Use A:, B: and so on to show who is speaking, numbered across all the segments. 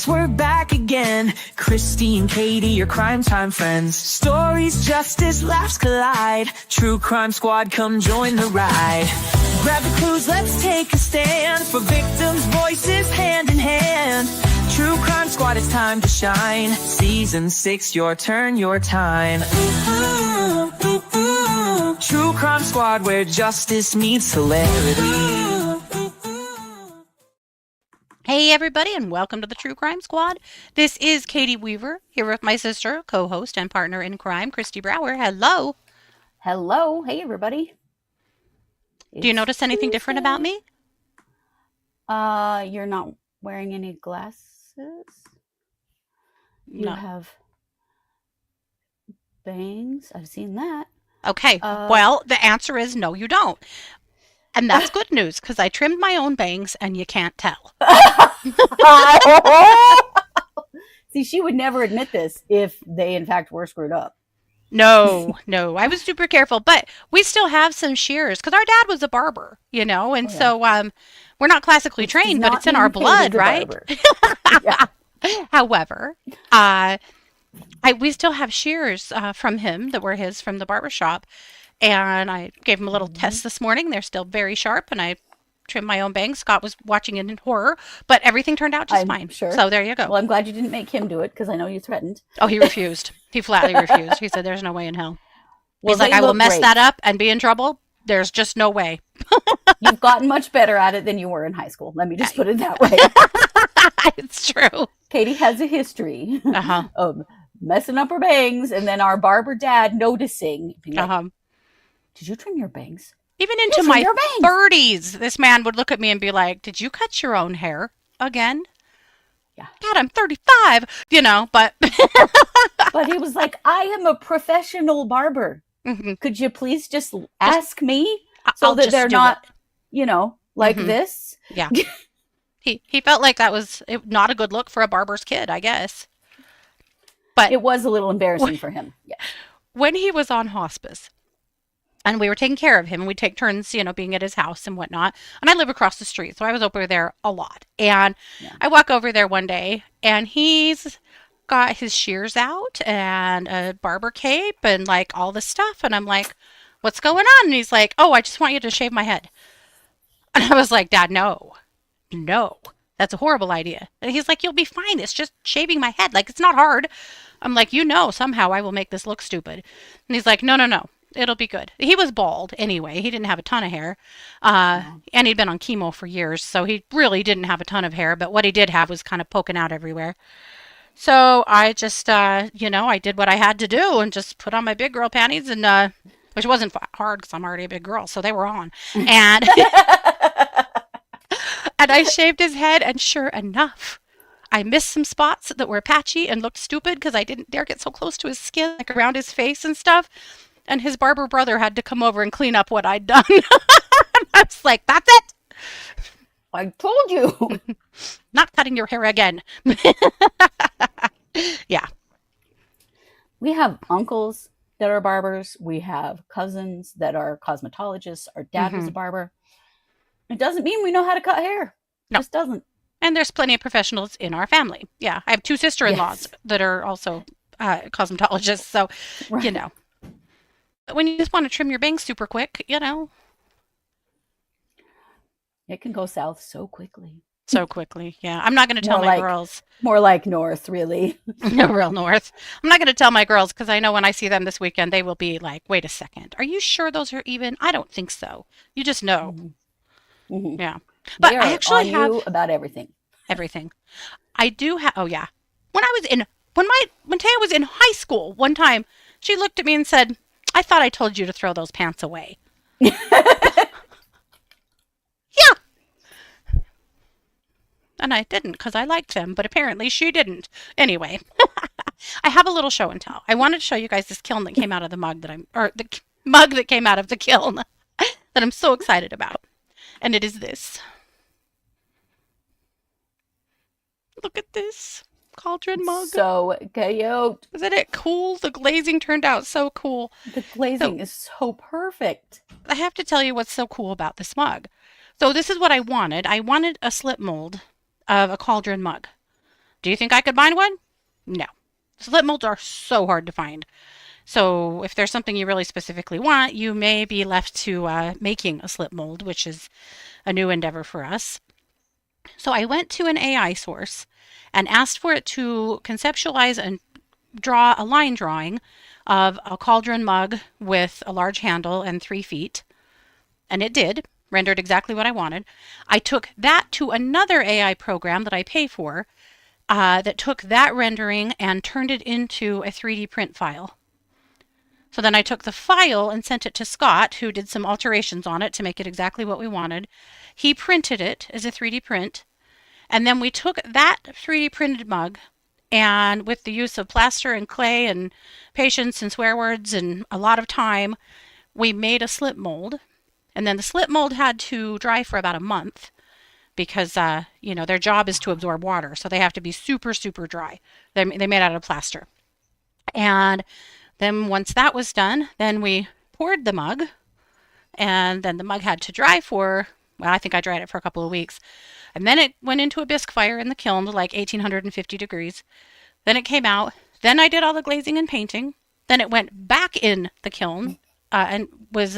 A: Yes, we're back again. Kristi and Katie, your crime time friends. Stories, justice, laughs collide. True Crime Squad, come join the ride. Grab the clues, let's take a stand. For victims' voices, hand in hand. True Crime Squad, it's time to shine. Season 6, your turn, your time. True Crime Squad, where justice meets hilarity.
B: Hey everybody, and welcome to the True Crime Squad. This is Katie Weaver, here with my sister, co-host, and partner in crime, Kristi Brower. Hello.
C: Hello. Hey everybody.
B: Do you notice anything different about me?
C: You're not wearing any glasses? You
B: No.
C: have bangs. I've seen that.
B: Okay, well, the answer is no, you don't. And that's good news, because I trimmed my own bangs, and you can't tell.
C: See, she would never admit this if they, in fact, were screwed up.
B: No, I was super careful, but we still have some shears, because our dad was a barber, and so we're not classically trained, but it's in our blood, right? However, we still have shears from him that were his from the barber shop. And I gave him a little test this morning. They're still very sharp, and I trimmed my own bangs. Scott was watching it in horror, but everything turned out just fine.
C: Sure.
B: So there you go.
C: Well, I'm glad you didn't make him do it, because I know you threatened.
B: Oh, he refused. He flatly refused. He said, "There's no way in hell."
C: Well,
B: he's like, "I will mess that up and be in trouble. There's just no way."
C: You've gotten much better at it than you were in high school. Let me just put it that way.
B: It's true.
C: Katie has a history of messing up her bangs, and then our barber dad noticing. Did you trim your bangs?
B: Even into my 30s, this man would look at me and be like, "Did you cut your own hair again?"
C: Yeah.
B: God, I'm 35, but...
C: But he was like, "I am a professional barber. Could you please just ask me so that they're not, like this?"
B: Yeah. He felt like that was not a good look for a barber's kid, I guess. But
C: it was a little embarrassing for him. Yeah.
B: When he was on hospice, and we were taking care of him, and we'd take turns, being at his house and whatnot. And I live across the street, so I was over there a lot. And I walk over there one day, and he's got his shears out and a barber cape and like all this stuff. And I'm like, "What's going on?" And he's like, "Oh, I just want you to shave my head." And I was like, "Dad, no, that's a horrible idea." And he's like, "You'll be fine. It's just shaving my head. Like, it's not hard." I'm like, "Somehow I will make this look stupid." And he's like, No. It'll be good." He was bald anyway. He didn't have a ton of hair. And he'd been on chemo for years, so he really didn't have a ton of hair. But what he did have was kind of poking out everywhere. So I just, I did what I had to do and just put on my big girl panties, and which wasn't hard because I'm already a big girl, so they were on. And, and I shaved his head, and sure enough, I missed some spots that were patchy and looked stupid because I didn't dare get so close to his skin, like around his face and stuff. And his barber brother had to come over and clean up what I'd done. I was like, "That's it.
C: I told you.
B: Not cutting your hair again." Yeah.
C: We have uncles that are barbers. We have cousins that are cosmetologists. Our dad was a barber. It doesn't mean we know how to cut hair.
B: No.
C: It just doesn't.
B: And there's plenty of professionals in our family. Yeah. I have 2 sister-in-laws that are also cosmetologists. So, when you just want to trim your bangs super quick,
C: it can go south so quickly.
B: So quickly, yeah. I'm not going to tell my girls.
C: More like north, really.
B: No, real north. I'm not going to tell my girls because I know when I see them this weekend, they will be like, "Wait a second. Are you sure those are even?" I don't think so. You just know. Yeah. But I actually have
C: you about everything.
B: Everything. I do have. Oh, yeah. When Taya was in high school, one time, she looked at me and said, "I thought I told you to throw those pants away." Yeah. And I didn't because I liked them, but apparently she didn't. Anyway, I have a little show and tell. I wanted to show you guys this kiln that came out of the mug the mug that came out of the kiln that I'm so excited about. And it is this. Look at this cauldron mug.
C: So cute.
B: Isn't it cool? The glazing turned out so cool.
C: The glazing is so perfect.
B: I have to tell you what's so cool about this mug. So this is what I wanted. I wanted a slip mold of a cauldron mug. Do you think I could find one? No. Slip molds are so hard to find. So if there's something you really specifically want, you may be left to making a slip mold, which is a new endeavor for us. So I went to an AI source and asked for it to conceptualize and draw a line drawing of a cauldron mug with a large handle and 3 feet. And it did, rendered exactly what I wanted. I took that to another AI program that I pay for that took that rendering and turned it into a 3D print file. So then I took the file and sent it to Scott, who did some alterations on it to make it exactly what we wanted. He printed it as a 3D print. And then we took that 3D printed mug and with the use of plaster and clay and patience and swear words and a lot of time, we made a slip mold. And then the slip mold had to dry for about a month because, their job is to absorb water. So they have to be super, super dry. They're made out of plaster. And then once that was done, then we poured the mug. And then the mug had to dry for, well, I think I dried it for a couple of weeks. And then it went into a bisque fire in the kiln to like 1850 degrees. Then it came out. Then I did all the glazing and painting. Then it went back in the kiln and was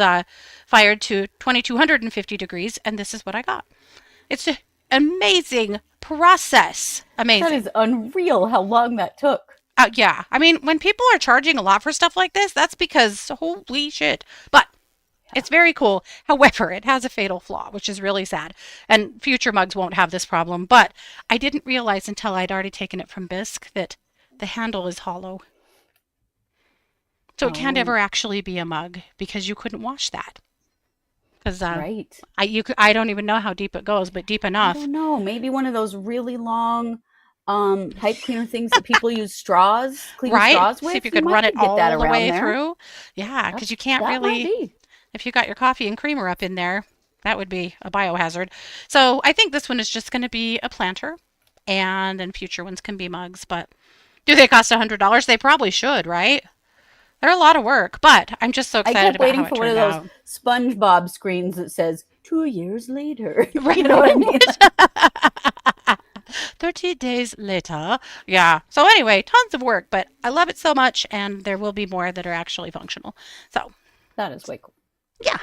B: fired to 2250 degrees. And this is what I got. It's an amazing process. Amazing.
C: That is unreal how long that took.
B: Yeah. I mean, when people are charging a lot for stuff like this, that's because holy shit. But it's very cool. However, it has a fatal flaw, which is really sad. And future mugs won't have this problem. But I didn't realize until I'd already taken it from bisque that the handle is hollow. So it can't ever actually be a mug because you couldn't wash that. Because
C: right.
B: I don't even know how deep it goes, but deep enough.
C: I don't know. Maybe one of those really long pipe cleaner things that people use straws with.
B: See if you could run it all the way through. Yeah, because you can't really. If you got your coffee and creamer up in there, that would be a biohazard. So I think this one is just going to be a planter, and then future ones can be mugs. But do they cost $100? They probably should, right? They're a lot of work, but I'm just so excited about how it turned out. I kept waiting for one of those
C: SpongeBob screens that says 2 years later. Right. You know what I mean?
B: 30 days later. Yeah. So anyway, tons of work, but I love it so much, and there will be more that are actually functional. So
C: that is way cool.
B: Yeah.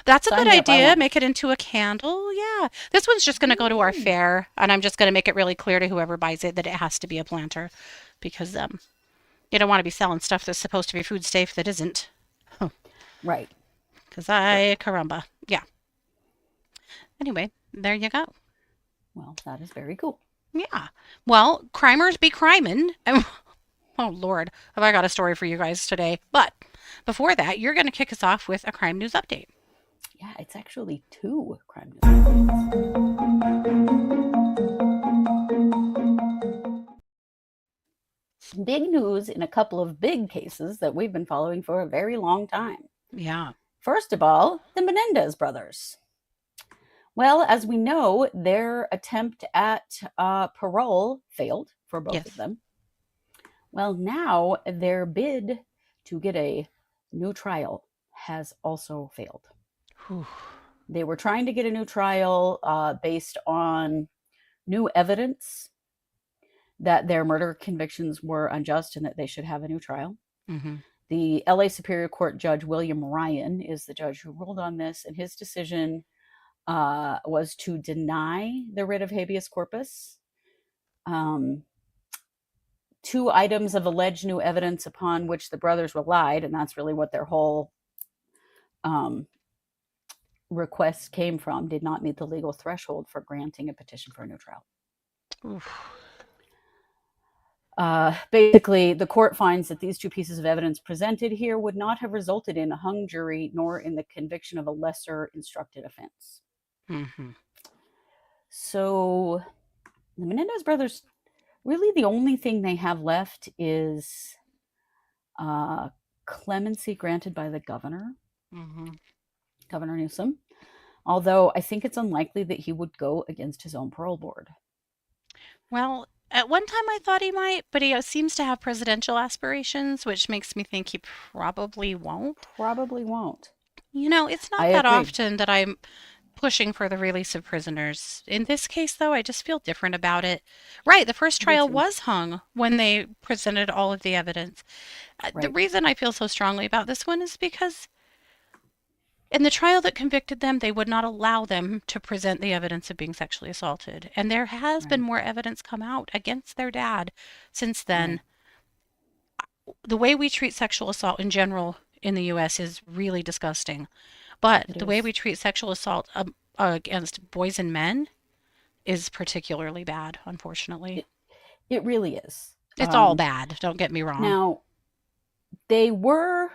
B: That's a good idea. Make it into a candle. Yeah. This one's just going to go to our fair, and I'm just going to make it really clear to whoever buys it that it has to be a planter because you don't want to be selling stuff that's supposed to be food safe that isn't.
C: Right.
B: Because caramba. Yeah. Anyway, there you go.
C: Well, that is very cool.
B: Yeah. Well, crimers be criming. Oh, Lord. Have I got a story for you guys today. But before that, you're going to kick us off with a crime news update.
C: Yeah, it's actually 2 crime news updates. Some big news in a couple of big cases that we've been following for a very long time.
B: Yeah.
C: First of all, the Menendez brothers. Well, as we know, their attempt at parole failed for both of them. Well, now their bid to get a new trial has also failed.
B: Whew.
C: They were trying to get a new trial based on new evidence that their murder convictions were unjust and that they should have a new trial.
B: Mm-hmm.
C: The LA Superior Court Judge William Ryan is the judge who ruled on this, and his decision was to deny the writ of habeas corpus. 2 items of alleged new evidence upon which the brothers relied, and that's really what their whole request came from, did not meet the legal threshold for granting a petition for a new trial.
B: Oof.
C: Basically, the court finds that these 2 pieces of evidence presented here would not have resulted in a hung jury nor in the conviction of a lesser instructed offense.
B: Mm-hmm.
C: So the Menendez brothers, really the only thing they have left is clemency granted by the governor, Governor Newsom, although I think it's unlikely that he would go against his own parole board.
B: Well, at one time I thought he might, but he seems to have presidential aspirations, which makes me think he probably won't.
C: Probably won't.
B: You know, it's not that often that I'm pushing for the release of prisoners. In this case, though, I just feel different about it. Right, the first trial was hung when they presented all of the evidence. The reason I feel so strongly about this one is because in the trial that convicted them, they would not allow them to present the evidence of being sexually assaulted. And there has been more evidence come out against their dad since then. The way we treat sexual assault in general in the U.S. is really disgusting. But the way we treat sexual assault against boys and men is particularly bad, unfortunately.
C: It really is.
B: It's all bad, don't get me wrong.
C: Now, they were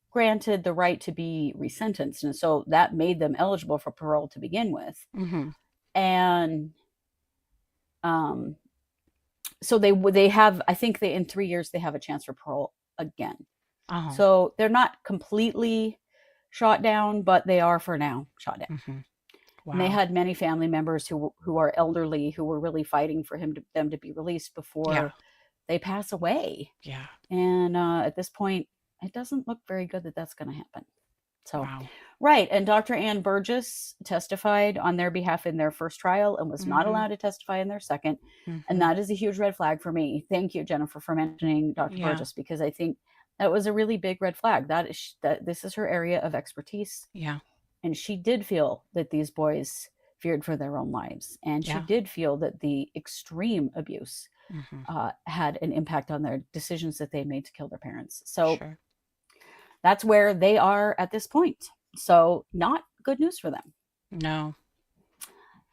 C: granted the right to be resentenced, and so that made them eligible for parole to begin with. And so they have, I think in 3 years they have a chance for parole again. So they're not completely shot down, but they are for now shot down. Wow. And they had many family members who are elderly who were really fighting for them to be released before they pass away. Yeah. And at this point, it doesn't look very good that that's going to happen. So, right. And Dr. Ann Burgess testified on their behalf in their first trial and was not allowed to testify in their second. And that is a huge red flag for me. Thank you, Jennifer, for mentioning Dr. Burgess, because I think that was a really big red flag. That this is her area of expertise. Yeah. And she did feel that these boys feared for their own lives. And she did feel that the extreme abuse had an impact on their decisions that they made to kill their parents. So that's where they are at this point. So not good news for them. No.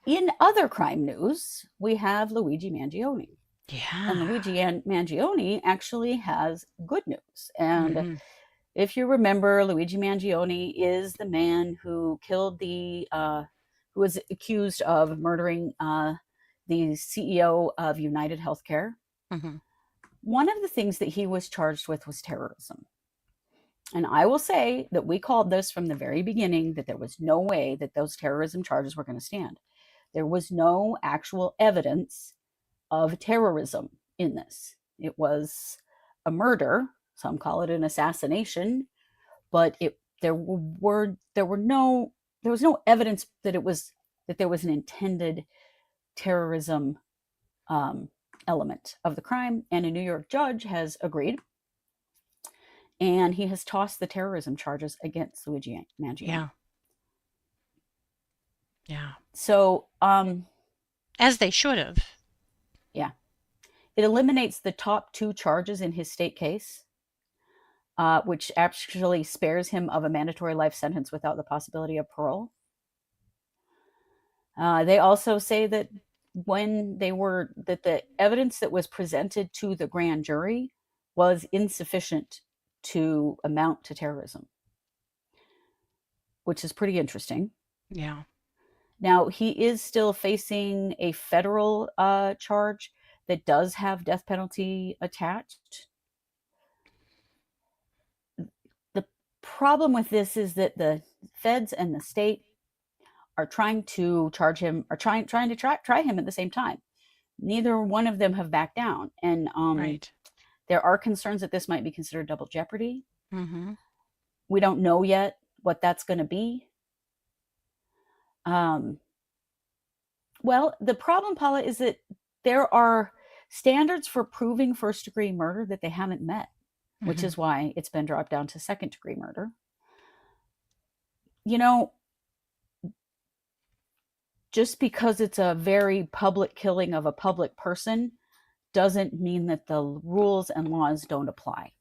C: In other crime news, we have Luigi Mangione. Yeah. And Luigi Mangione actually has good news. And if you remember, Luigi Mangione is the man who killed who was accused of murdering the CEO of United Healthcare. One of the things that he was charged with was terrorism. And I will say that we called this from the very beginning, that there was no way that those terrorism charges were going to stand. There was no actual evidence of terrorism in this. It was a murder. Some call it an assassination, but there was no evidence that there was an intended terrorism element of the crime. And a New York judge has agreed, and he has tossed the terrorism charges against Luigi Mangione. Yeah. Yeah. So,
B: as they should have.
C: Yeah. It eliminates the top 2 charges in his state case, which actually spares him of a mandatory life sentence without the possibility of parole. They also say that that the evidence that was presented to the grand jury was insufficient to amount to terrorism, which is pretty interesting. Yeah. Now, he is still facing a federal charge that does have death penalty attached. The problem with this is that the feds and the state are trying to charge him, or trying to try him at the same time. Neither one of them have backed down. And there are concerns that this might be considered double jeopardy. We don't know yet what that's going to be. Well, the problem, Paula, is that there are standards for proving first-degree murder that they haven't met, which is why it's been dropped down to second-degree murder. You know, just because it's a very public killing of a public person doesn't mean that the rules and laws don't apply.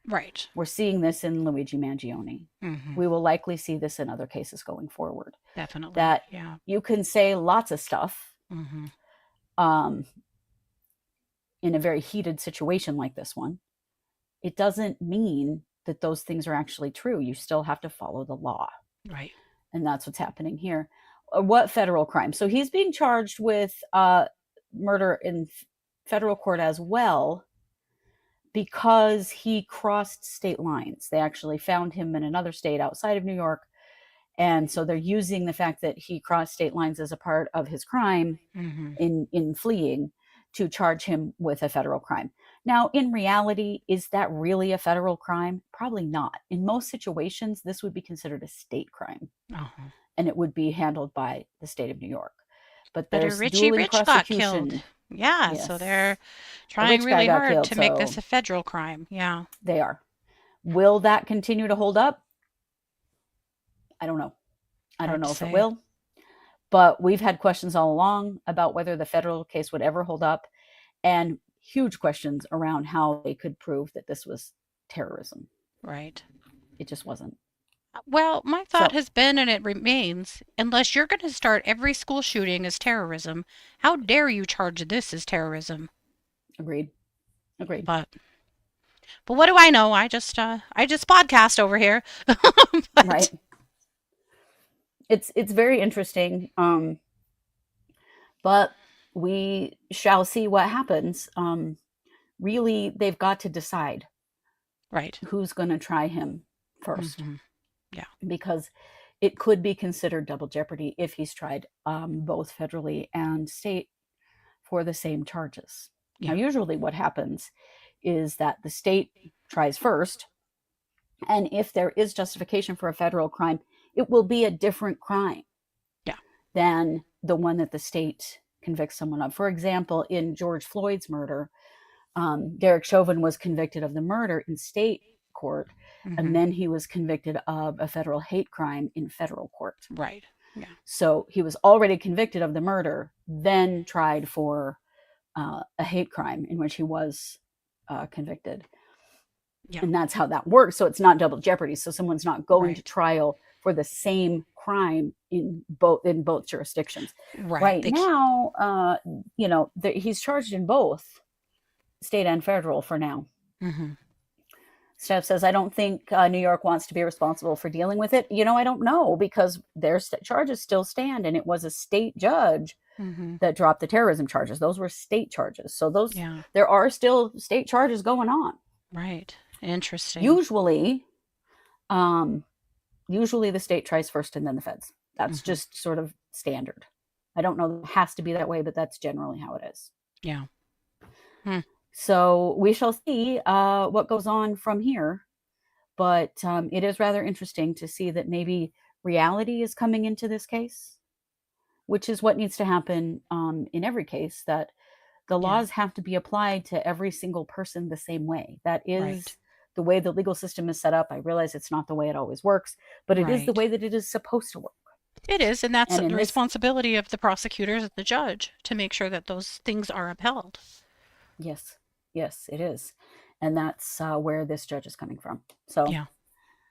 C: Right. We're seeing this in Luigi Mangione. We will likely see this in other cases going forward. Definitely. That you can say lots of stuff in a very heated situation like this one. It doesn't mean that those things are actually true. You still have to follow the law. Right. And that's what's happening here. What federal crime? So he's being charged with murder in federal court as well, because he crossed state lines. They actually found him in another state outside of New York. And so they're using the fact that he crossed state lines as a part of his crime in fleeing to charge him with a federal crime. Now, in reality, is that really a federal crime? Probably not. In most situations, this would be considered a state crime, and it would be handled by the state of New York. But
B: But a
C: there's
B: Richie
C: dueling
B: Rich got killed.
C: prosecution.
B: Yeah, so
C: Yes.
B: they're
C: A
B: trying
C: rich guy
B: really
C: got
B: hard
C: killed,
B: to make
C: so
B: this a federal crime. Yeah.
C: they are. Will that continue to hold up? I don't know. I
B: Hard
C: don't
B: to
C: know if it
B: say.
C: will. But we've had questions all along about whether the federal case would ever hold up, and huge questions around how they could prove that this was terrorism.
B: Right.
C: It just wasn't.
B: Well, my thought
C: So,
B: has been, and it remains, unless you're going to start every school shooting as terrorism, how dare you charge this as terrorism?
C: agreed. Agreed.
B: But what do I know? I just podcast over here. But
C: Right. It's very interesting. But we shall see what happens. Really, they've got to decide
B: right.
C: who's going to try him 1st
B: Yeah.
C: because it could be considered double jeopardy if he's tried both federally and state for the same charges.
B: Yeah.
C: Now, usually what happens is that the state tries first, and if there is justification for a federal crime, it will be a different crime than the one that the state convicts someone of. For example, in George Floyd's murder, Derek Chauvin was convicted of the murder in state court, and then he was convicted of a federal hate crime in federal court.
B: Right. Yeah.
C: So he was already convicted of the murder, then tried for a hate crime in which he was convicted.
B: Yeah.
C: And that's how that works. So it's not double jeopardy. So someone's not going to
B: Right.
C: trial for the same crime in both jurisdictions.
B: Right.
C: Now, he's charged in both state and federal for now. Steph says, I don't think New York wants to be responsible for dealing with it. I don't know, because their charges still stand, and it was a state judge that dropped the terrorism charges. Those were state charges. So there are still state charges going on.
B: Right. Interesting.
C: Usually the state tries first and then the feds. That's just sort of standard. I don't know if it has to be that way, but that's generally how it is.
B: Yeah.
C: So we shall see what goes on from here. But it is rather interesting to see that maybe reality is coming into this case, which is what needs to happen in every case, that the laws have to be applied to every single person the same way. That is the way the legal system is set up. I realize it's not the way it always works, but it is the way that it is supposed to work.
B: It is, and that's the responsibility of the prosecutors and the judge to make sure that those things are upheld.
C: Yes, it is. And that's where this judge is coming from. So,
B: yeah,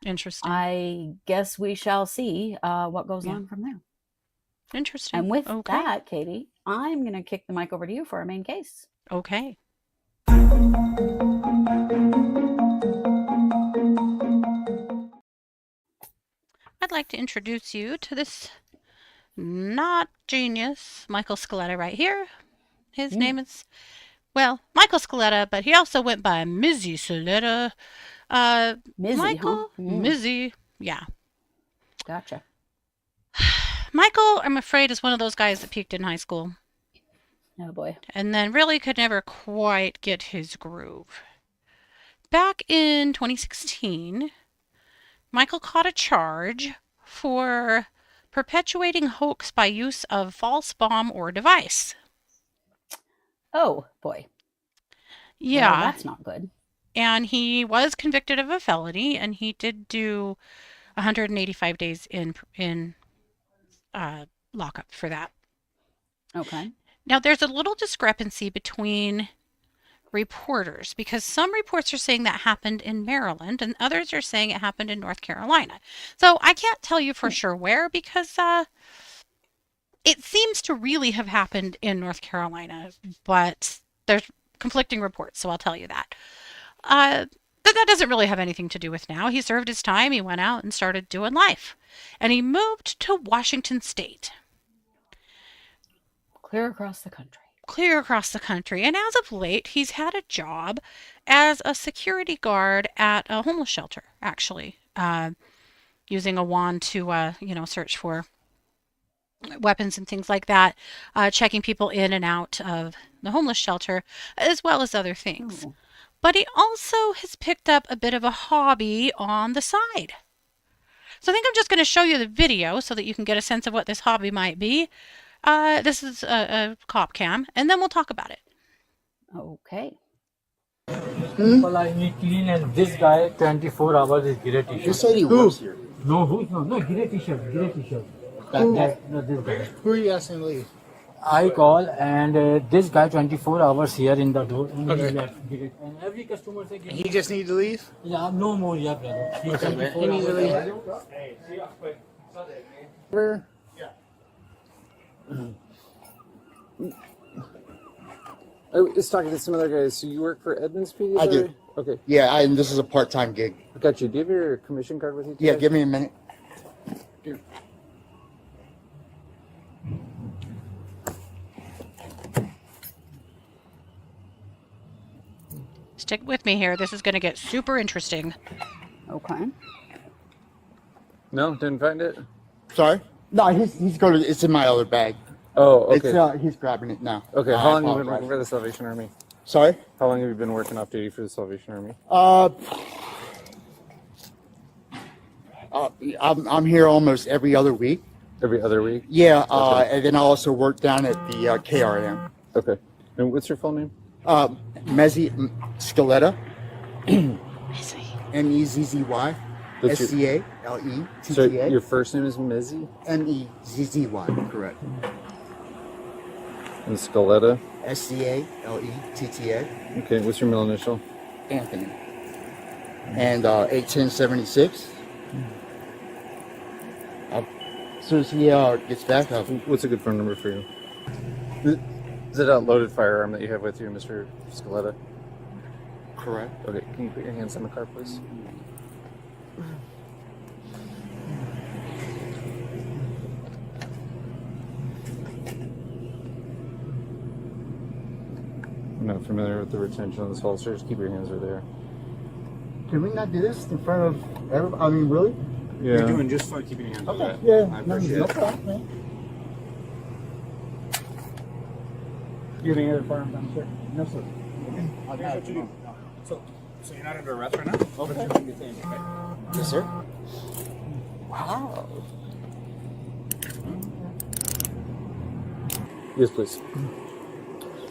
B: interesting.
C: I guess we shall see what goes on from there.
B: Interesting.
C: And with that, Katie, I'm going to kick the mic over to you for our main case.
B: Okay. I'd like to introduce you to this not genius Michael Scaletta right here. His name is, Michael Scaletta, but he also went by Mizzy Scaletta.
C: Mizzy,
B: Michael? Mizzy, yeah.
C: Gotcha.
B: Michael, I'm afraid, is one of those guys that peaked in high school.
C: Oh, boy.
B: And then really could never quite get his groove. Back in 2016, Michael caught a charge for perpetuating hoax by use of false bomb or device.
C: Oh, boy.
B: Yeah.
C: Well, that's not good.
B: And he was convicted of a felony, and he did do 185 days in lockup for that.
C: Okay.
B: Now, there's a little discrepancy between reporters, because some reports are saying that happened in Maryland and others are saying it happened in North Carolina. So I can't tell you for sure where, because it seems to really have happened in North Carolina, but there's conflicting reports, so I'll tell you that. But that doesn't really have anything to do with now. He served his time, he went out and started doing life, and he moved to Washington State.
C: Clear across the country.
B: And as of late, he's had a job as a security guard at a homeless shelter, actually, using a wand to, search for weapons and things like that, checking people in and out of the homeless shelter, as well as other things. but he also has picked up a bit of a hobby on the side. So I think I'm just going to show you the video so that you can get a sense of what this hobby might be. This is a cop cam, and then we'll talk about it.
C: Okay.
D: Well, I need clean, and this guy 24 hours is grey t-shirt.
E: You said he works here.
D: No, no, grey t-shirt. No, this guy.
E: Who are you asking to leave?
D: I call, and this guy 24 hours here in the door, and
E: Okay.
D: he left. And every customer say,
E: He just needs to leave?
D: yeah, no more, yeah, brother. He's
E: Okay, man.
D: 24
E: He needs to
D: hours.
E: Where?
F: I was talking to some other guys. So you work for Edmonds PD?
E: I do.
F: Okay.
E: Yeah, and this is a part-time gig.
F: I got you. Do you have your commission card with you today?
E: Yeah, give me a minute. Here.
B: Stick with me here. This is going to get super interesting.
C: Okay.
F: No, didn't find it?
E: Sorry? No, he's going to. It's in my other bag.
F: Oh, okay.
E: It's he's grabbing it now.
F: Okay,
E: I
F: how long have you been
E: apologize.
F: working for the Salvation Army?
E: Sorry?
F: How long have you been working off duty for the Salvation Army?
E: I'm here almost every other week.
F: Every other week?
E: Yeah,
F: Okay.
E: and then I also work down at the KRM.
F: Okay. And what's your full name?
E: Mezzy Scaletta.
B: Mezzy.
E: M-E-Z-Z-Y.
F: That's your-
E: S-C-A-L-E-T-T-A.
F: So your first name is Mezzy?
E: M-E-Z-Z-Y. Correct.
F: And Scaletta?
E: S-C-A-L-E-T-T-A.
F: Okay, what's your middle initial?
E: Anthony. And 81076. As soon as he gets back,
F: What's a good phone number for you? Is it a loaded firearm that you have with you, Mr. Scaletta?
E: correct.
F: Okay, can you put your hands on the car, please? I'm not familiar with the retention of this holster. Just keep your hands right there.
E: Can we not do this in front of everybody? I mean, really?
F: Yeah.
G: You're doing just fine keeping your hands on that.
E: Yeah.
G: I appreciate it.
E: problem, man.
D: You have any other firearms on, sir? No, sir.
G: Here's what you do. So you're not under arrest right now? Okay.
E: Yes, sir.
F: Wow. Yes, please.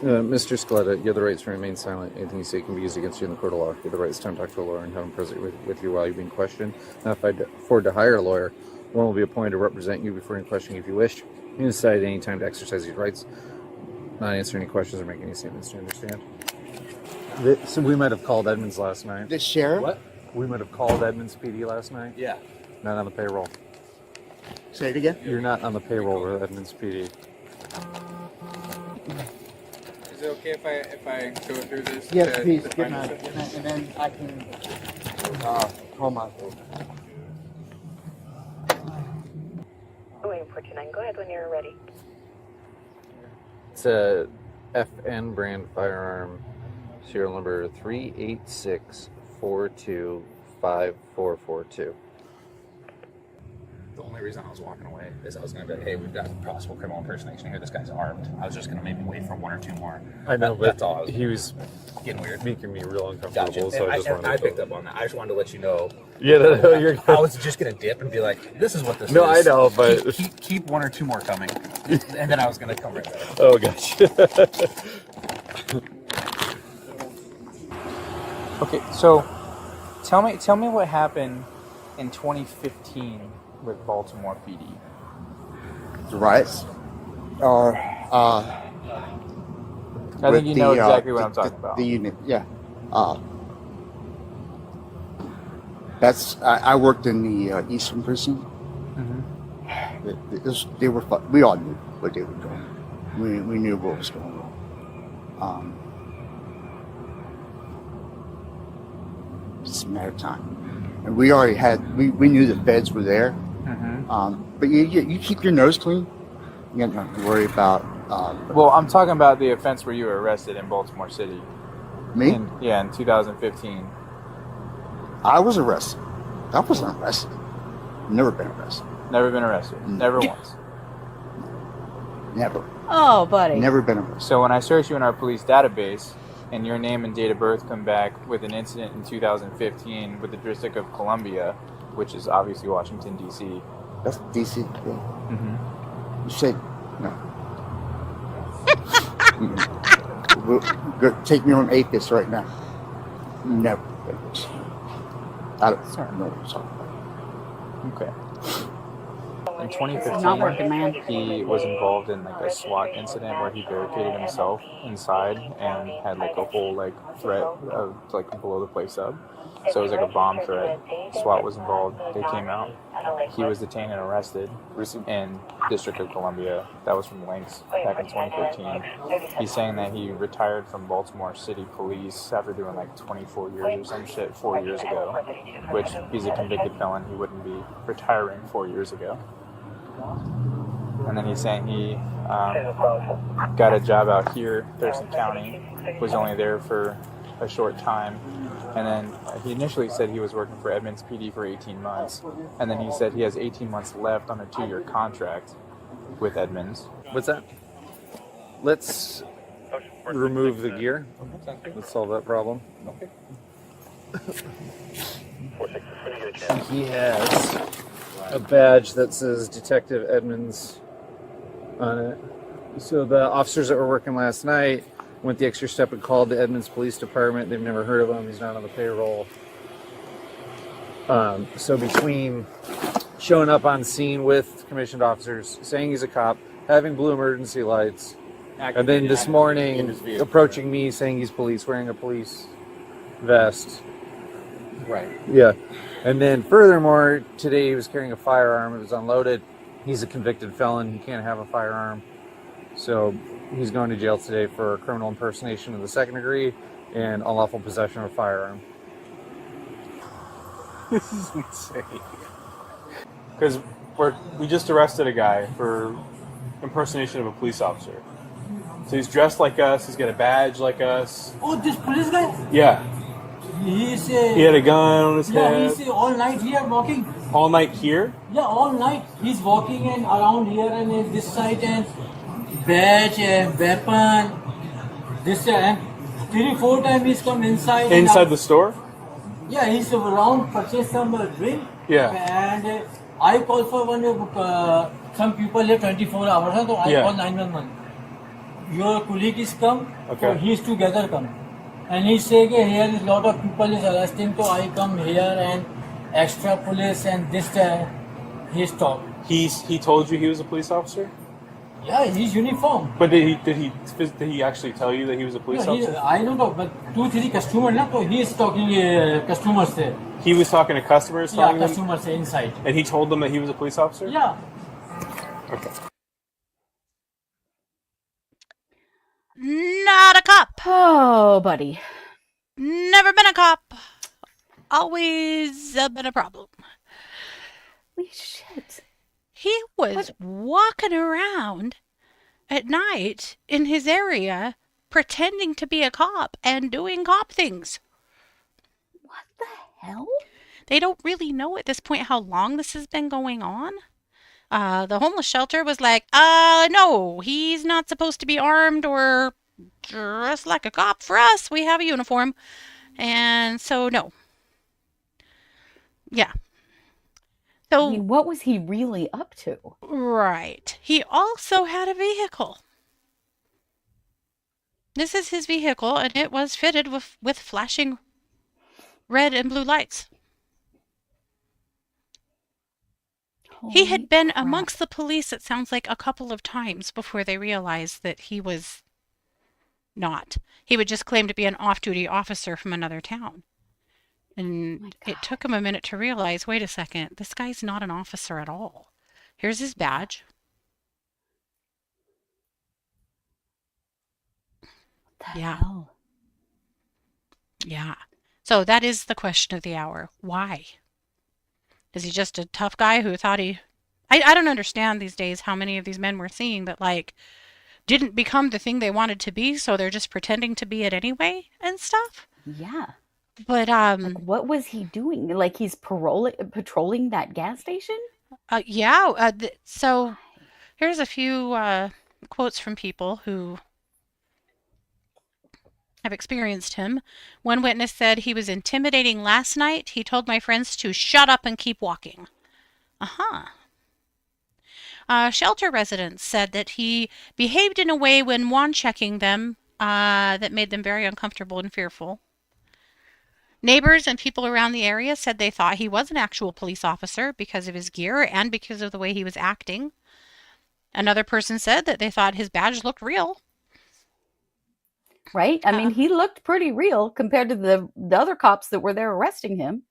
F: Mr. Scaletta, you have the right to remain silent. Anything you say can be used against you in the court of law. You have the right to time to talk to a lawyer and have him present with you while you're being questioned. Now, if I afford to hire a lawyer, one will be appointed to represent you before any questioning if you wish. You can decide at any time to exercise these rights, not answer any questions or make any statements. Do you understand? So we might have called Edmonds last night.
E: The sheriff?
G: What?
F: We might have called Edmonds PD last night.
G: Yeah.
F: Not on the payroll.
E: Say it again.
F: You're not on the payroll with Edmonds PD.
G: Is it okay if I go through this?
E: Yes,
G: to-
E: please.
G: to
E: Good
G: find
E: night.
G: this?
E: And then I can call my phone.
H: Waiting for tonight. Go ahead when you're ready.
F: It's a FN brand firearm, serial number 386425442.
G: The only reason I was walking away is I was going to be like, hey, we've got possible criminal impersonation here. This guy's armed. I was just going to maybe wait for one or two more.
F: I know,
G: That's all I was
F: he was
G: getting weird.
F: making me real uncomfortable,
G: Gotcha.
F: so
G: And
F: I just wanted to...
G: I picked up on that. I just wanted to let you know.
F: Yeah, no, you're good.
G: I was just going to dip and be like, this is what this
F: No,
G: is.
F: I know, but...
G: Keep one or two more coming. And then I was going to come right there.
F: Oh, gosh.
I: Okay, so tell me what happened in 2015 with Baltimore PD.
E: The riots are
I: I think you know exactly what I'm talking about.
E: The unit, yeah. I worked in the Eastern Prison. They were fun. We all knew what they were doing. We knew what was going on. It's a matter of time. And we already had, we knew the feds were there. But you keep your nose clean. You don't have to worry about.
I: Well, I'm talking about the offense where you were arrested in Baltimore City.
E: Me?
I: In 2015.
E: I was arrested. I wasn't arrested. Never been arrested.
I: Never been arrested. Never once.
E: Never.
C: Oh, buddy.
E: Never been arrested.
I: So when I searched you in our police database, and your name and date of birth come back with an incident in 2015 with the District of Columbia, which is obviously Washington, D.C.
E: That's DC. Yeah. You said no. Go, take me on atheist right now. Never. I don't. Sorry, no. Sorry.
I: Okay. In
C: It's not working,
I: 2015,
C: man.
I: he was involved in like a SWAT incident where he barricaded himself inside and had like a whole like threat of like blow the place up. So it was like a bomb threat. SWAT was involved. They came out. He was detained and arrested in District of Columbia. That was from Lynx back in 2015. He's saying that he retired from Baltimore City Police after doing like 24 years or some shit 4 years ago, which he's a convicted felon. He wouldn't be retiring 4 years ago. And then he's saying he got a job out here, Thurston County, was only there for a short time. And then he initially said he was working for Edmonds PD for 18 months. And then he said he has 18 months left on a 2-year contract with Edmonds.
F: What's that? Let's remove the gear. Let's solve that problem. He has a badge that says Detective Edmonds on it. So the officers that were working last night went the extra step and called the Edmonds Police Department. They've never heard of him. He's not on the payroll. So between showing up on scene with commissioned officers, saying he's a cop, having blue emergency lights, and then this morning approaching me saying he's police, wearing a police vest.
I: Right.
F: Yeah. And then furthermore, today he was carrying a firearm. It was unloaded. He's a convicted felon. He can't have a firearm. So he's going to jail today for criminal impersonation of the second degree and unlawful possession of a firearm.
J: This is insane. Because we just arrested a guy for impersonation of a police officer. So he's dressed like us. He's got a badge like us.
D: Oh, this police guy?
J: Yeah.
D: He
J: had a gun on his head.
D: He's all night here walking.
J: All night here?
D: Yeah, all night. He's walking and around here and in this side and badge and weapon. This and 3-4 times he's come inside.
J: Inside the store?
D: Yeah, he's around purchase some drink.
J: Yeah.
D: And I call for one some people here 24 hours. So I call 911. Your colleague is come.
J: Okay.
D: So he's together come. And he say here is lot of people is arresting, so I come here and extra police and this he stop.
J: He told you he was a police officer?
D: Yeah, he's uniform.
J: But did he actually tell you that he was a police officer?
D: I don't know, but 2-3 customers, na, so he is talking customers there.
J: He was talking to customers?
D: Yeah, customers inside.
J: And he told them that he was a police officer?
D: Yeah.
J: Okay.
B: Not a cop.
C: Oh, buddy.
B: Never been a cop. Always been a problem.
C: Holy shit.
B: He was walking around at night in his area pretending to be a cop and doing cop things.
C: What the hell?
B: They don't really know at this point how long this has been going on. The homeless shelter was like, no, he's not supposed to be armed or dressed like a cop. For us, we have a uniform. And so, no. Yeah. So,
C: I mean, what was he really up to?
B: Right. He also had a vehicle. This is his vehicle, and it was fitted with flashing red and blue lights. He had been amongst the police, it sounds like, a couple of times before they realized that he was not. He would just claim to be an off-duty officer from another town. And it took him a minute to realize, wait a second, this guy's not an officer at all. Here's his badge.
C: What the
B: Yeah.
C: hell?
B: Yeah. So that is the question of the hour. Why? Is he just a tough guy who thought I don't understand these days how many of these men we're seeing that, like, didn't become the thing they wanted to be, so they're just pretending to be it anyway and stuff.
C: Yeah.
B: But,
C: like, what was he doing? Like, he's patrolling that gas station?
B: Yeah. So here's a few quotes from people who have experienced him. One witness said he was intimidating last night. He told my friends to shut up and keep walking. Shelter residents said that he behaved in a way when wand checking them that made them very uncomfortable and fearful. Neighbors and people around the area said they thought he was an actual police officer because of his gear and because of the way he was acting. Another person said that they thought his badge looked real.
C: Right? I mean, he looked pretty real compared to the other cops that were there arresting him.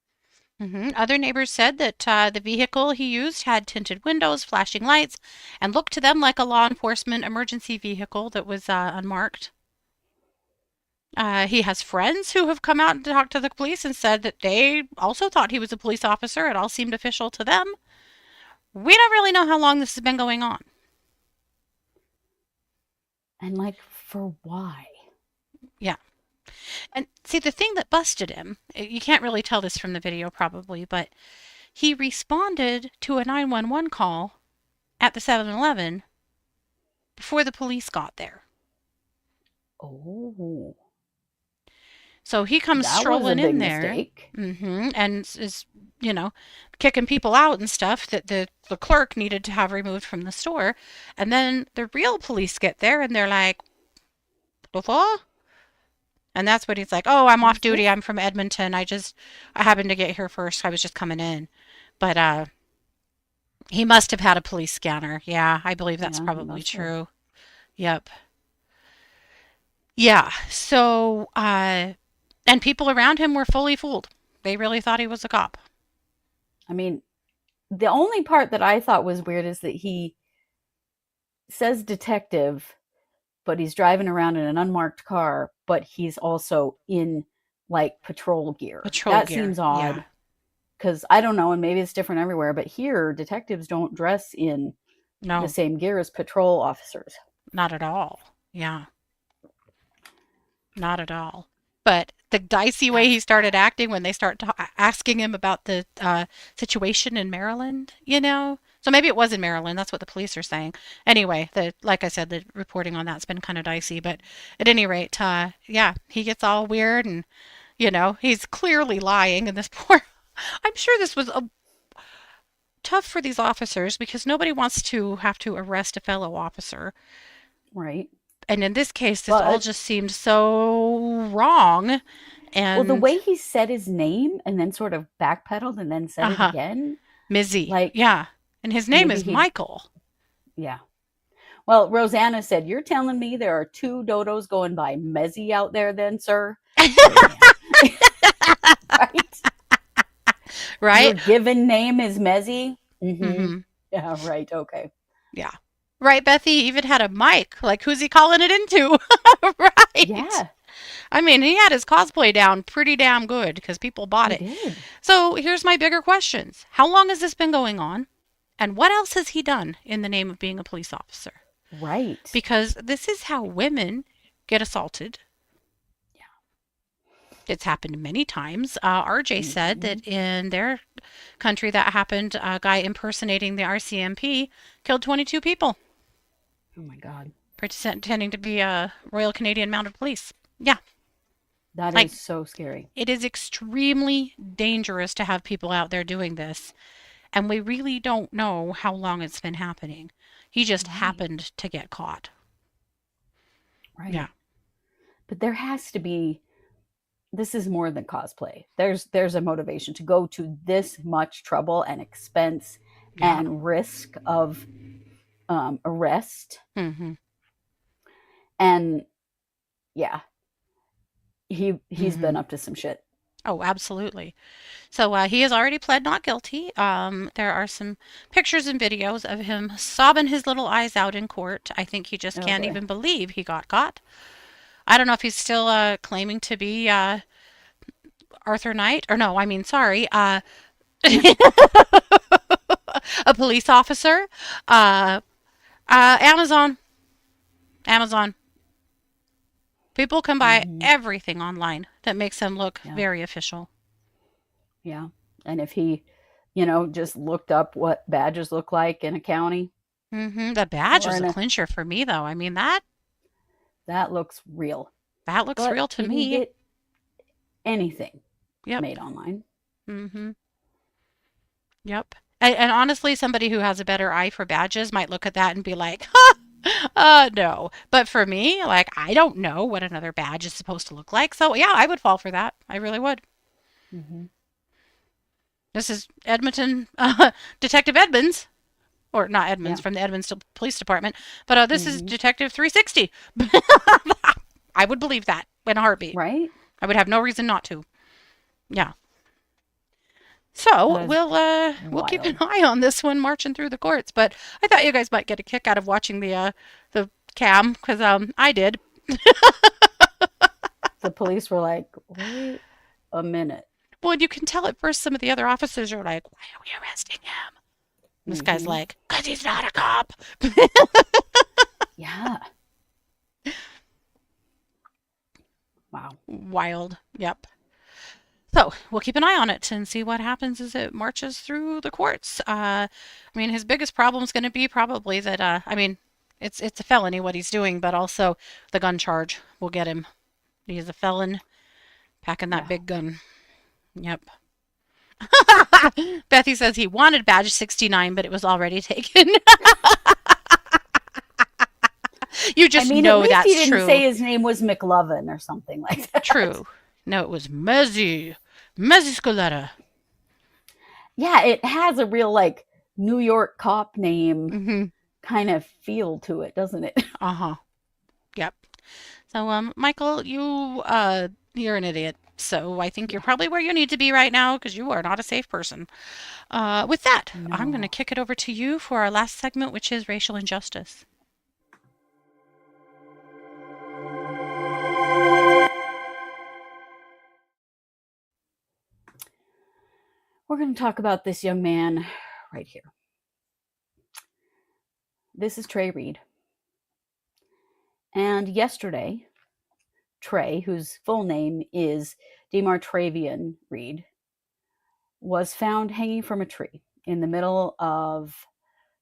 B: Other neighbors said that the vehicle he used had tinted windows, flashing lights, and looked to them like a law enforcement emergency vehicle that was unmarked. He has friends who have come out and talked to the police and said that they also thought he was a police officer. It all seemed official to them. We don't really know how long this has been going on.
C: And like, for why?
B: Yeah. And see, the thing that busted him, you can't really tell this from the video probably, but he responded to a 911 call at the 7-Eleven before the police got there.
C: Oh.
B: So he comes
C: That was a
B: strolling
C: big
B: in there
C: mistake.
B: and is, kicking people out and stuff that the clerk needed to have removed from the store. And then the real police get there and they're like, what? And that's when he's like, oh, I'm off duty. I'm from Edmonton. I happened to get here first. I was just coming in. But he must have had a police scanner. Yeah, I believe that's probably true. Yep. Yeah. So, and people around him were fully fooled. They really thought he was a cop.
C: I mean, the only part that I thought was weird is that he says detective, but he's driving around in an unmarked car, but he's also in like patrol gear. That seems odd. Because I don't know, and maybe it's different everywhere, but here detectives don't dress in the same gear as patrol officers.
B: Not at all. Yeah. Not at all. But the dicey way he started acting when they start asking him about the situation in Maryland, So maybe it was in Maryland. That's what the police are saying. Anyway, like I said, the reporting on that's been kind of dicey. But at any rate, he gets all weird and, he's clearly lying. And this poor, I'm sure this was tough for these officers because nobody wants to have to arrest a fellow officer.
C: Right.
B: And in this case, this all just seemed so wrong. And
C: well, the way he said his name and then sort of backpedaled and then said it again.
B: Mizzy. Yeah. And his name is Michael.
C: Yeah. Well, Rosanna said, you're telling me there are 2 dodos going by Mezzy out there then, sir? Right?
B: Right?
C: Your given name is Mezzy? Mm-hmm. Yeah, right. Okay.
B: Yeah. Right, Bethy even had a mic. Like, who's he calling it into? Right.
C: Yeah.
B: I mean, he had his cosplay down pretty damn good because people bought it.
C: Did.
B: So here's my bigger questions. How long has this been going on? And what else has he done in the name of being a police officer?
C: Right.
B: Because this is how women get assaulted. Yeah. It's happened many times. RJ said that in their country that happened, a guy impersonating the RCMP killed 22 people.
C: Oh my God.
B: Pretending to be a Royal Canadian Mounted Police. Yeah.
C: That is so scary.
B: It is extremely dangerous to have people out there doing this. And we really don't know how long it's been happening. He just happened to get caught.
C: Right.
B: Yeah.
C: But there has to be, this is more than cosplay. There's a motivation to go to this much trouble and expense and risk of arrest.
B: Mm-hmm.
C: And he's been up to some shit.
B: Oh, absolutely. So he has already pled not guilty. There are some pictures and videos of him sobbing his little eyes out in court. I think he just can't even believe he got caught. I don't know if he's still claiming to be Arthur Knight. Or no, I mean, sorry. A police officer. Amazon. People can buy everything online that makes them look very official.
C: Yeah. And if he, just looked up what badges look like in a county.
B: The badge is a clincher for me, though. I mean, that
C: looks real.
B: That looks
C: But
B: real to
C: you can
B: me.
C: get anything
B: Yep.
C: made online.
B: Mm-hmm. Yep. And honestly, somebody who has a better eye for badges might look at that and be like, no. But for me, like, I don't know what another badge is supposed to look like. So, yeah, I would fall for that. I really would.
C: Mm-hmm.
B: This is Edmonton, Detective Edmonds, or not Edmonds,
C: Yeah.
B: from the Edmonds Police Department. But this is Detective 360. I would believe that in a heartbeat.
C: Right?
B: I would have no reason not to. Yeah. So
C: That is
B: we'll keep an eye on this one marching through the courts. But I thought you guys might get a kick out of watching the cam, because I did.
C: The police were like, wait a minute.
B: Well, and you can tell at first some of the other officers are like, why are we arresting him? And this guy's like, because he's not a cop.
C: Yeah. Wow.
B: Wild. Yep. So we'll keep an eye on it and see what happens as it marches through the courts. I mean, his biggest problem is going to be probably that, I mean, it's a felony what he's doing, but also the gun charge will get him. He's a felon packing that big gun. Yep. Bethy says he wanted badge 69, but it was already taken. You just know
C: at least
B: that's
C: he didn't
B: true.
C: say his name was McLovin or something like that.
B: True. No, it was Mezzi Scaletta.
C: Yeah, it has a real like New York cop name kind of feel to it, doesn't it?
B: Yep. So, Michael, you're an idiot. So I think you're probably where you need to be right now, because you are not a safe person. With that, I'm going to kick it over to you for our last segment, which is racial injustice.
C: We're going to talk about this young man right here. This is Trey Reed. And yesterday, Trey, whose full name is Demartravian Reed, was found hanging from a tree in the middle of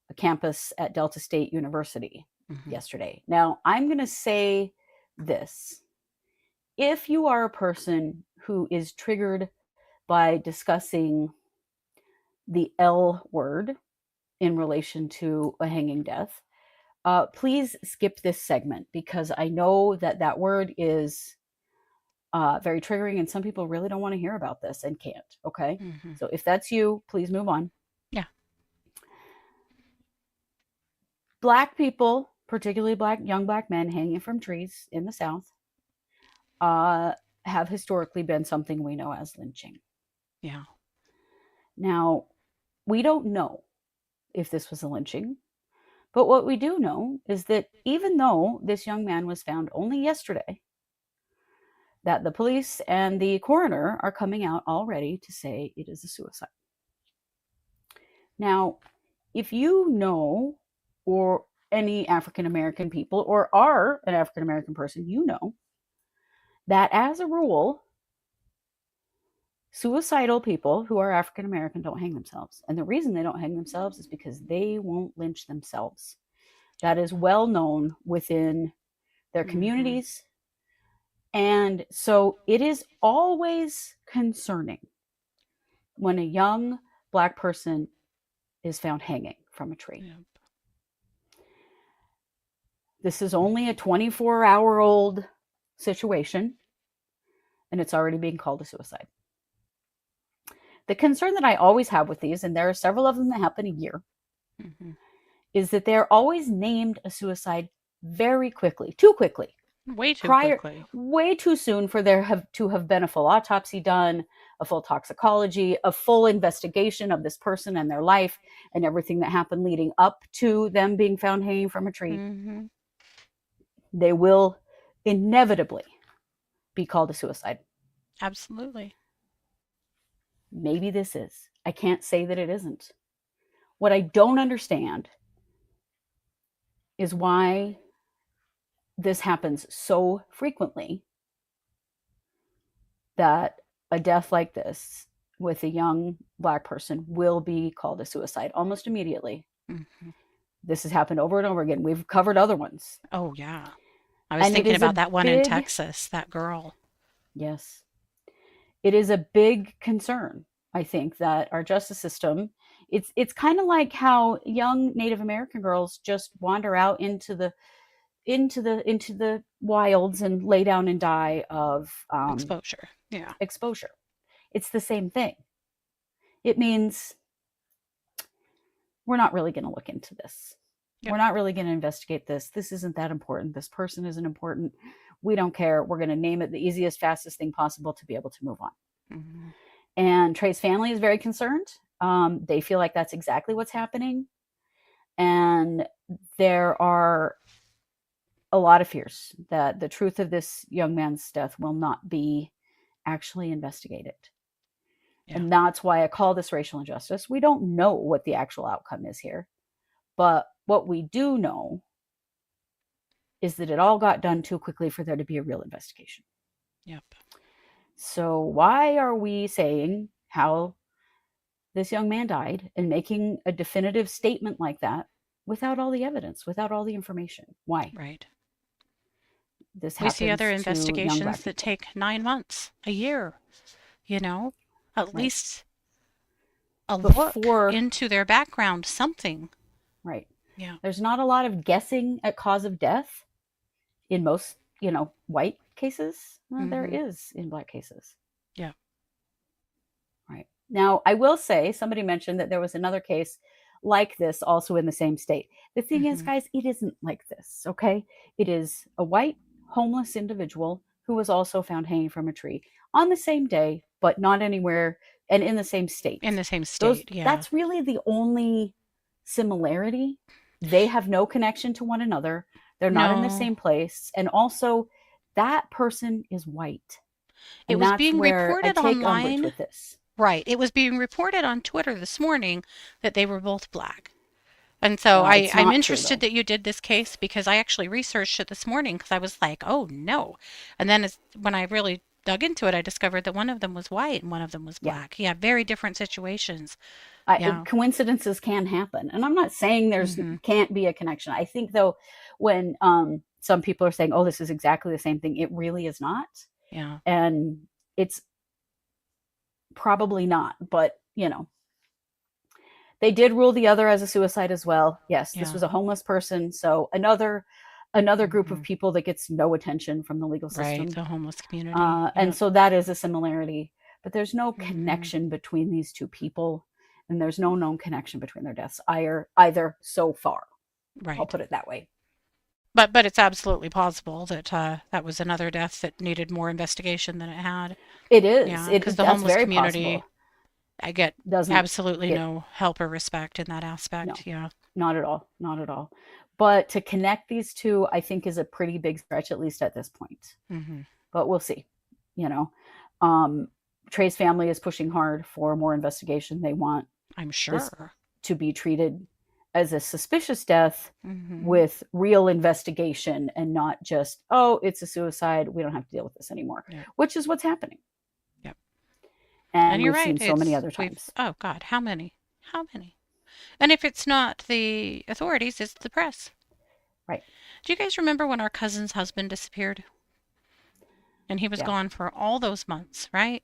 C: a campus at Delta State University yesterday. Now, I'm going to say this. If you are a person who is triggered by discussing the L word in relation to a hanging death, please skip this segment, because I know that word is very triggering, and some people really don't want to hear about this and can't. Okay. So if that's you, please move on.
B: Yeah.
C: Black people, particularly young black men hanging from trees in the South, have historically been something we know as lynching.
B: Yeah.
C: Now, we don't know if this was a lynching, but what we do know is that even though this young man was found only yesterday, that the police and the coroner are coming out already to say it is a suicide. Now, if you know, or any African-American people, or are an African-American person, you know that as a rule, suicidal people who are African-American don't hang themselves. And the reason they don't hang themselves is because they won't lynch themselves. That is well known within their communities. And so it is always concerning when a young black person is found hanging from a tree.
B: Yep.
C: This is only a 24-hour-old situation, and it's already being called a suicide. The concern that I always have with these, and there are several of them that happen a year, is that they're always named a suicide very quickly, too quickly.
B: Way too quickly.
C: Way too soon for there to have been a full autopsy done, a full toxicology, a full investigation of this person and their life and everything that happened leading up to them being found hanging from a tree. They will inevitably be called a suicide.
B: Absolutely.
C: Maybe this is. I can't say that it isn't. What I don't understand is why this happens so frequently, that a death like this with a young black person will be called a suicide almost immediately. This has happened over and over again. We've covered other ones.
B: Oh, yeah. I was
C: And it
B: thinking
C: is a
B: about that one in
C: big,
B: Texas, that girl.
C: yes, it is a big concern. I think that our justice system, it's kind of like how young Native American girls just wander out into the wilds and lay down and die of
B: Exposure. Yeah.
C: exposure. It's the same thing. It means we're not really going to look into this.
B: Yep.
C: We're not really going to investigate this. This isn't that important. This person isn't important. We don't care. We're going to name it the easiest, fastest thing possible to be able to move on.
B: Mhm.
C: And Trey's family is very concerned. They feel like that's exactly what's happening. And there are a lot of fears that the truth of this young man's death will not be actually investigated.
B: Yeah.
C: And that's why I call this racial injustice. We don't know what the actual outcome is here. But what we do know is that it all got done too quickly for there to be a real investigation.
B: Yep.
C: So why are we saying how this young man died and making a definitive statement like that without all the evidence, without all the information? Why?
B: Right.
C: This
B: We
C: happens
B: see other
C: to young black
B: investigations that
C: people.
B: take 9 months, a year, at
C: Right.
B: least a
C: Before-
B: look into their background, something.
C: Right.
B: Yeah.
C: There's not a lot of guessing at cause of death in most, white cases. Well, there
B: Mhm.
C: is in black cases.
B: Yeah.
C: Right. Now, I will say, somebody mentioned that there was another case like this also in the same state. The thing is,
B: Mhm.
C: guys, it isn't like this, okay? It is a white homeless individual who was also found hanging from a tree on the same day, but not anywhere and in the same state.
B: In the same state, yeah.
C: That's really the only similarity. They have no connection to one another. They're not in the
B: No.
C: same place. And also, that person is white.
B: It
C: And
B: was
C: that's
B: being
C: where I
B: reported
C: take umbrage
B: online.
C: with this.
B: Right. It was being reported on Twitter this morning that they were both black. And so
C: Well, it's
B: I'm
C: not true,
B: interested
C: though.
B: that you did this case because I actually researched it this morning because I was like, oh no. And then when I really dug into it, I discovered that one of them was white and one of them was
C: Yeah.
B: black. Yeah, very different situations. Yeah.
C: Coincidences can happen. And I'm not saying there's
B: Mhm.
C: can't be a connection. I think, though, when some people are saying, oh, this is exactly the same thing, it really is not.
B: Yeah.
C: And it's probably not, but they did rule the other as a suicide as well. Yes, this
B: Yeah.
C: was a homeless person, so another group of
B: Mhm.
C: people that gets no attention from the legal system.
B: Right. The homeless community.
C: And
B: Yep.
C: so that is a similarity, but there's no
B: Mhm.
C: connection between these two people, and there's no known connection between their deaths either so far. I'll
B: Right.
C: put it that way.
B: But it's absolutely possible that that was another death that needed more investigation than it had.
C: It is.
B: Yeah,
C: It
B: because
C: is.
B: the
C: That's
B: homeless
C: very
B: community,
C: possible.
B: I get
C: Doesn't
B: absolutely
C: get
B: no help or respect in that
C: no,
B: aspect. Yeah.
C: not at all, not at all. But to connect these two, I think, is a pretty big stretch, at least at this point.
B: Hmm.
C: But we'll see. Trey's family is pushing hard for more investigation. They want
B: I'm
C: this
B: sure.
C: to be treated as a suspicious death
B: Hmm.
C: with real investigation and not just, oh, it's a suicide. We don't have to deal with this anymore,
B: Yeah.
C: which is what's happening.
B: Yep.
C: And
B: you're
C: we've seen
B: right.
C: so many
B: It's
C: other
B: we've
C: times.
B: oh God, how many? How many? And if it's not the authorities, it's the press.
C: Right.
B: Do you guys remember when our cousin's husband disappeared? And he was
C: Yeah.
B: gone for all those months, right?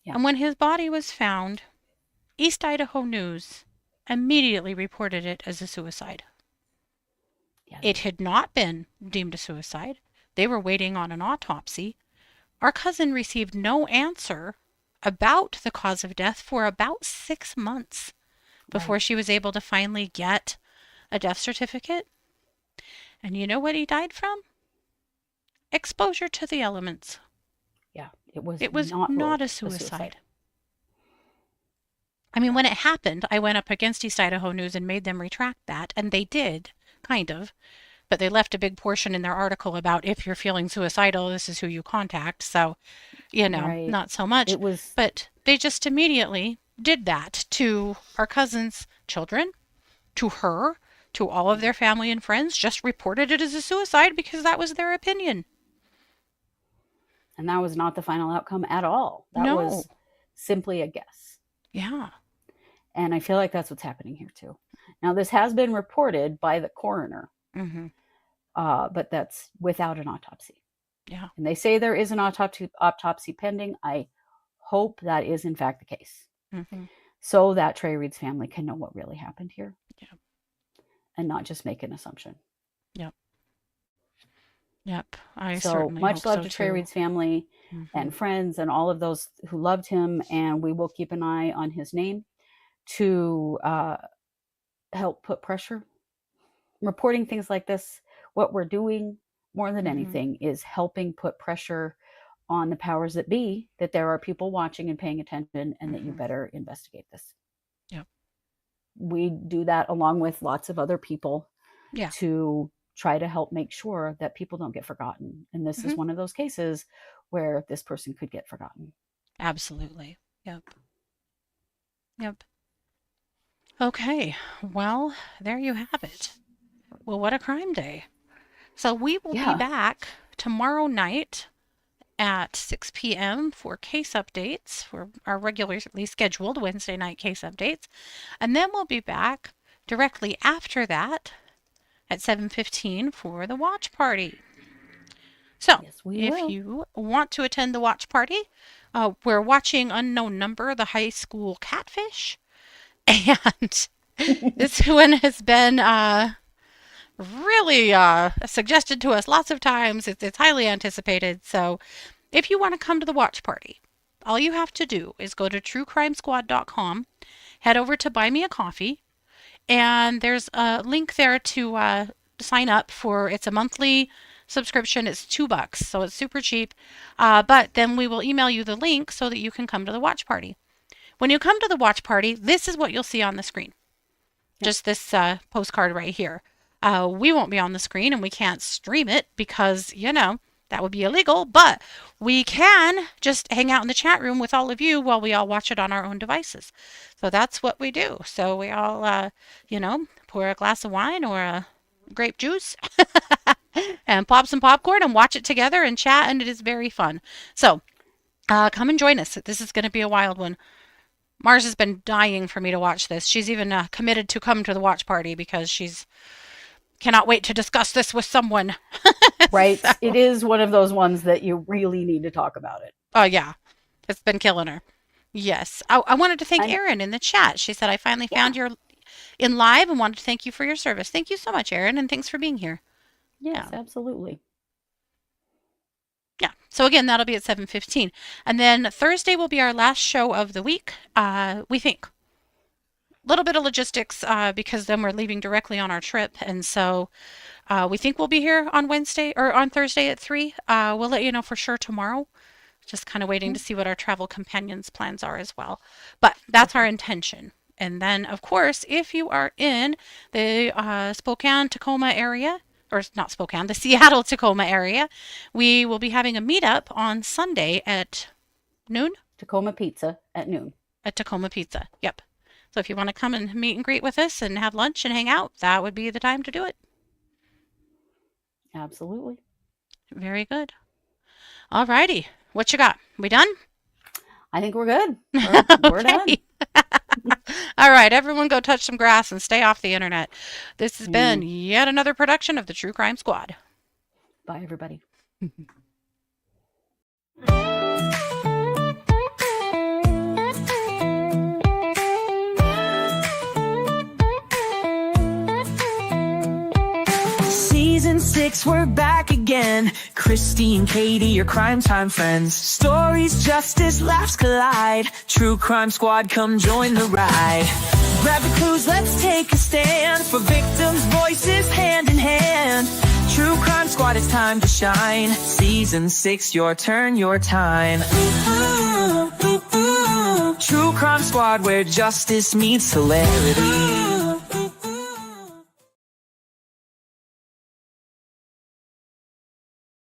C: Yeah.
B: And when his body was found, East Idaho News immediately reported it as a suicide.
C: Yeah.
B: It had not been deemed a suicide. They were waiting on an autopsy. Our cousin received no answer about the cause of death for about 6 months before
C: Right.
B: she was able to finally get a death certificate. And you know what he died from? Exposure to the elements.
C: Yeah. It was
B: not
C: ruled
B: a suicide. I mean, when it happened, I went up against East Idaho News and made them retract that, and they did, kind of. But they left a big portion in their article about if you're feeling suicidal, this is who you contact. So,
C: Right.
B: not so much.
C: It was.
B: But they just immediately did that to our cousin's children, to her, to all of their family and friends, just reported it as a suicide because that was their opinion.
C: And that was not the final outcome at all. That
B: No.
C: was simply a guess.
B: Yeah.
C: And I feel like that's what's happening here too. Now, this has been reported by the coroner.
B: Mm-hmm.
C: but that's without an autopsy.
B: Yeah.
C: And they say there is an autopsy pending. I hope that is in fact the case.
B: Mm-hmm.
C: So that Trey Reed's family can know what really happened here.
B: Yeah.
C: And not just make an assumption.
B: Yep. Yep. I
C: So
B: certainly
C: much
B: hope
C: love
B: so
C: to Trey
B: too.
C: Reed's family and friends and all of those who loved him. And we will keep an eye on his name to help put pressure. Reporting things like this, what we're doing more than anything is helping put pressure on the powers that be, that there are people watching and paying attention, and that you better investigate this.
B: Yep.
C: We do that along with lots of other people to try to help make sure that people don't get forgotten. And this is one of those cases where this person could get forgotten.
B: Absolutely. Yep. Yep. Okay. Well, there you have it. Well, what a crime day. So we will be back tomorrow night at 6 p.m. for case updates, for our regularly scheduled Wednesday night case updates. And then we'll be back directly after that at 7:15 for the watch party. So if you want to attend the watch party, we're watching Unknown Number, the high school catfish. And this one has been really suggested to us lots of times. It's highly anticipated. So if you want to come to the watch party, all you have to do is go to truecrimesquad.com, head over to Buy Me a Coffee, and there's a link there to sign up for. It's a monthly subscription. It's $2, so it's super cheap. But then we will email you the link so that you can come to the watch party. When you come to the watch party, this is what you'll see on the screen. Just this postcard right here. We won't be on the screen, and we can't stream it because, that would be illegal, but we can just hang out in the chat room with all of you while we all watch it on our own devices. So that's what we do. So we all, pour a glass of wine or a grape juice and pop some popcorn and watch it together and chat, and it is very fun. So come and join us. This is going to be a wild one. Mars has been dying for me to watch this. She's even committed to come to the watch party because she's cannot wait to discuss this with someone.
C: Right. So. It is one of those ones that you really need to talk about it.
B: Oh, yeah. It's been killing her. Yes. I wanted to thank Erin in the chat. She said, I finally found your in live and wanted to thank you for your service. Thank you so much, Erin, and thanks for being here.
C: Yes, absolutely.
B: Yeah. So again, that'll be at 7:15. And then Thursday will be our last show of the week, we think. Little bit of logistics because then we're leaving directly on our trip, and so we think we'll be here on Wednesday or on Thursday at 3. We'll let you know for sure tomorrow. Just kind of waiting to see what our travel companions' plans are as well. But that's our intention. And then, of course, if you are in the Spokane-Tacoma area, or not Spokane, the Seattle-Tacoma area, we will be having a meetup on Sunday at noon.
C: Tacoma Pizza at noon.
B: At Tacoma Pizza, yep. So if you want to come and meet and greet with us and have lunch and hang out, that would be the time to do it.
C: Absolutely.
B: Very good. All righty. What you got? We done?
C: I think we're good. We're done.
B: All right. Everyone go touch some grass and stay off the internet. This has been yet another production of the True Crime Squad.
C: Bye, everybody.
A: Season 6, we're back again. Kristi and Katie, your crime time friends. Stories, justice, laughs collide. True Crime Squad, come join the ride. Grab the clues, let's take a stand. For victims' voices, hand in hand. True Crime Squad, it's time to shine. Season 6, your turn, your time. True Crime Squad, where justice meets hilarity.